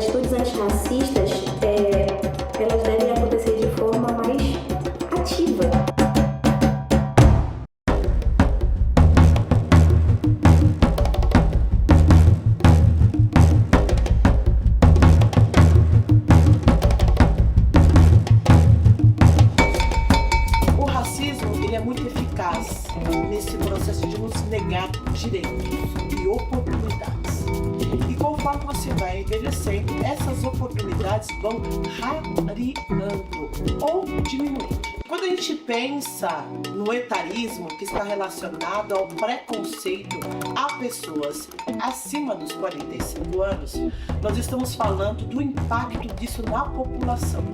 atitudes antirracistas, elas devem acontecer de forma mais ativa. O racismo, ele é muito eficaz nesse processo de nos negar direitos e oportunidades. E conforme você vai envelhecendo, essas oportunidades vão rareando ou diminuindo. Quando a gente pensa no etarismo, que está relacionado ao preconceito a pessoas acima dos 45 anos, nós estamos falando do impacto disso na população,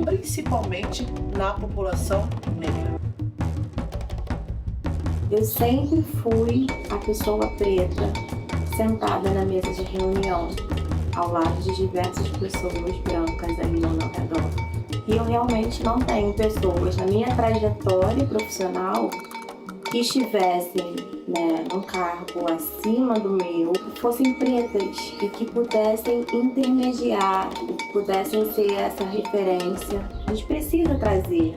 principalmente na população negra. Eu sempre fui a pessoa preta sentada na mesa de reunião, ao lado de diversas pessoas brancas ali ao meu redor. E eu realmente não tenho pessoas na minha trajetória profissional que estivessem, num cargo acima do meu, que fossem pretas e que pudessem intermediar, que pudessem ser essa referência. A gente precisa trazer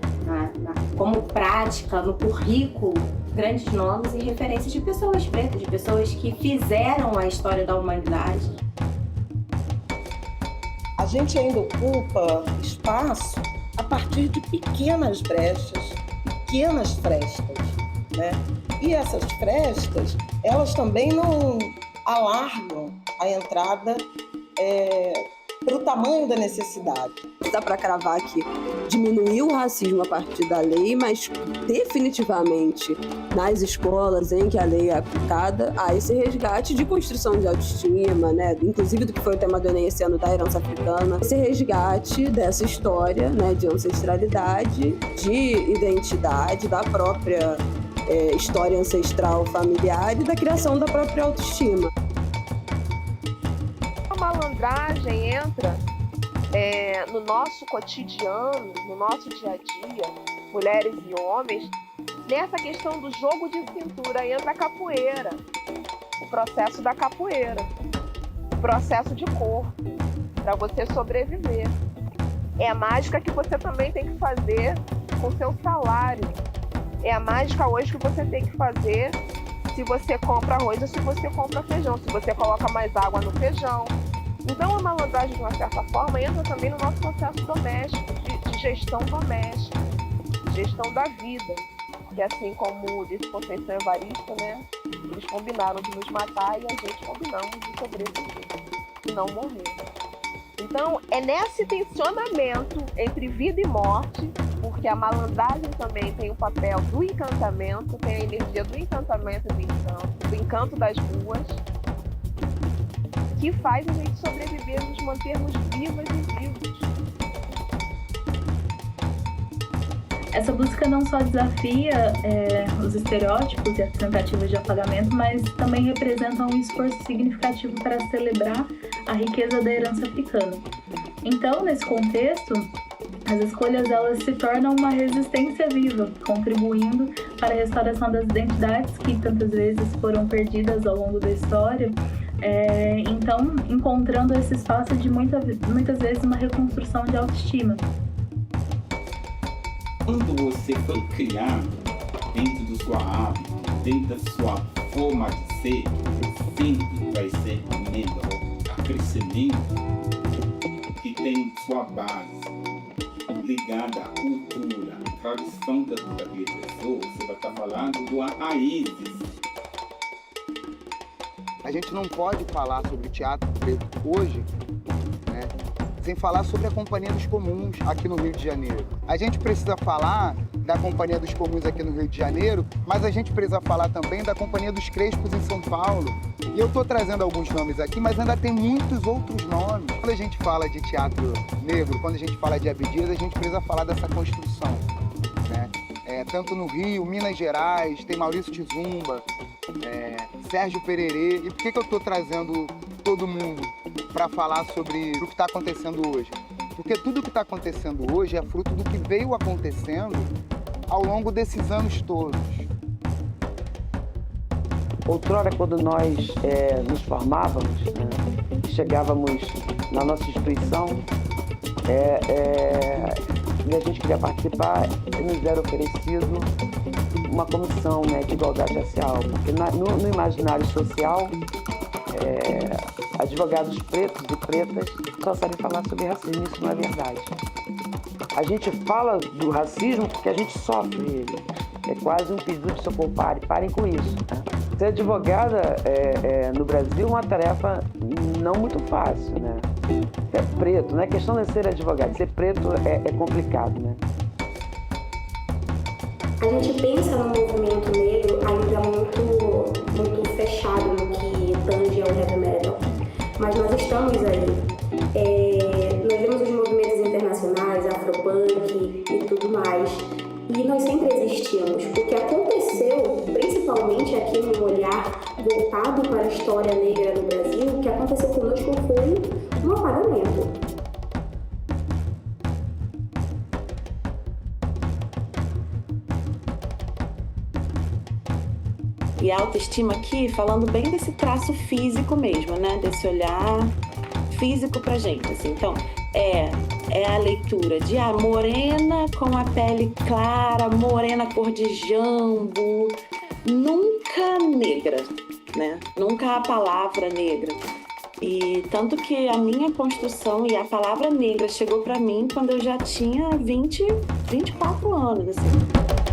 como prática, no currículo, grandes nomes e referências de pessoas pretas, de pessoas que fizeram a história da humanidade. A gente ainda ocupa espaço a partir de pequenas brechas, pequenas frestas, né? E essas frestas, elas também não alargam a entrada para o tamanho da necessidade. Dá para cravar que diminuiu o racismo a partir da lei, mas definitivamente nas escolas em que a lei é aplicada, há esse resgate de construção de autoestima, né? Inclusive do que foi o tema do Enem esse ano da herança africana, esse resgate dessa história, né, de ancestralidade, de identidade, da própria história ancestral familiar e da criação da própria autoestima. A malandragem entra no nosso cotidiano, no nosso dia a dia, mulheres e homens, nessa questão do jogo de cintura entra a capoeira, o processo da capoeira, o processo de corpo, para você sobreviver. É a mágica que você também tem que fazer com seu salário. É a mágica hoje que você tem que fazer se você compra arroz ou se você compra feijão, se você coloca mais água no feijão. Então a malandragem, de uma certa forma, entra também no nosso processo doméstico, de gestão doméstica, gestão da vida. Que assim como disse Conceição Evaristo, né, eles combinaram de nos matar e a gente combinamos de sobreviver e não morrer. Então é nesse tensionamento entre vida e morte, porque a malandragem também tem o papel do encantamento, tem a energia do encantamento e do encanto das ruas, que faz a gente sobreviver, nos mantermos vivas e vivos. Essa música não só desafia os estereótipos e as tentativas de apagamento, mas também representa um esforço significativo para celebrar a riqueza da herança africana. Então, nesse contexto, as escolhas elas se tornam uma resistência viva, contribuindo para a restauração das identidades que tantas vezes foram perdidas ao longo da história. Então, encontrando esse espaço de muitas vezes uma reconstrução de autoestima. Quando você foi criado dentro da sua hábito, dentro da sua forma de ser, sempre vai ser melhor. A crescimento que tem sua base ligada à cultura, à tradição daquela pessoa, você vai estar falando do raízes. A gente não pode falar sobre teatro preto hoje, né, sem falar sobre a Companhia dos Comuns aqui no Rio de Janeiro. A gente precisa falar da Companhia dos Comuns aqui no Rio de Janeiro, mas a gente precisa falar também da Companhia dos Crespos em São Paulo. E eu estou trazendo alguns nomes aqui, mas ainda tem muitos outros nomes. Quando a gente fala de teatro negro, quando a gente fala de Abdias, a gente precisa falar dessa construção, né? Tanto no Rio, Minas Gerais, tem Maurício Tizumba, Sérgio Pererê. E por que eu estou trazendo todo mundo para falar sobre o que está acontecendo hoje? Porque tudo o que está acontecendo hoje é fruto do que veio acontecendo ao longo desses anos todos. Outrora, quando nós nos formávamos, chegávamos na nossa instituição, e a gente queria participar, e nos era oferecido uma comissão, né, de igualdade racial, porque no imaginário social, advogados pretos e pretas só sabem falar sobre racismo, isso não é verdade. A gente fala do racismo porque a gente sofre ele. É quase um pedido de socorro, parem com isso. Né? Ser advogada no Brasil é uma tarefa não muito fácil, né? Ser preto, não é questão de ser advogado, ser preto é complicado, né? A gente pensa no movimento negro ainda muito fechado no que tange ao heavy metal, mas nós estamos aí. Nós vemos os movimentos internacionais, afropunk e tudo mais, e nós sempre existimos. O que aconteceu, principalmente aqui no olhar voltado para a história negra no Brasil, o que aconteceu conosco foi um apagamento. E a autoestima aqui, falando bem desse traço físico mesmo, né? Desse olhar físico pra gente, assim. Então, é a leitura de morena com a pele clara, morena cor de jambo, nunca negra, né? Nunca a palavra negra. E tanto que a minha construção e a palavra negra chegou pra mim quando eu já tinha 24 anos, assim.